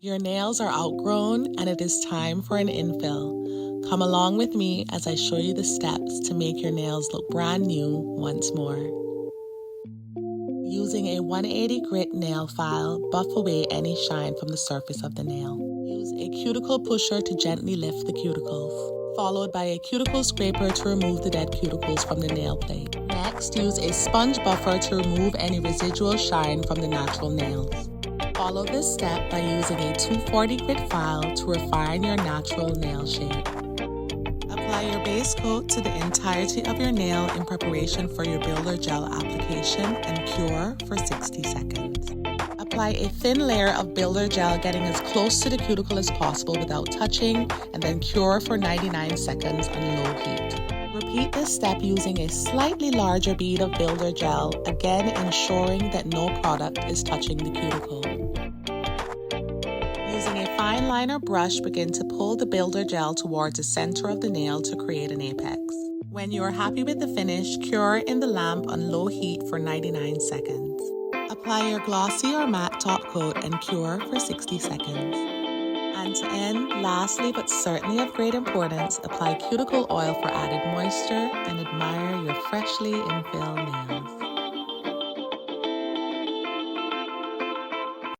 Your nails are outgrown and it is time for an infill. Come along with me as I show you the steps to make your nails look brand new once more. Using a 180 grit nail file, buff away any shine from the surface of the nail. Use a cuticle pusher to gently lift the cuticles, followed by a cuticle scraper to remove the dead cuticles from the nail plate. Next, use a sponge buffer to remove any residual shine from the natural nails. Follow this step by using a 240 grit file to refine your natural nail shape. Apply your base coat to the entirety of your nail in preparation for your builder gel application and cure for 60 seconds. Apply a thin layer of builder gel getting as close to the cuticle as possible without touching, and then cure for 99 seconds on low heat. Repeat this step using a slightly larger bead of builder gel, again ensuring that no product is touching the cuticle. Using a fine liner brush, begin to pull the builder gel towards the center of the nail to create an apex. When you are happy with the finish, cure in the lamp on low heat for 99 seconds. Apply your glossy or matte top coat and cure for 60 seconds. And to end, lastly but certainly of great importance, apply cuticle oil for added moisture and admire your freshly infilled nails.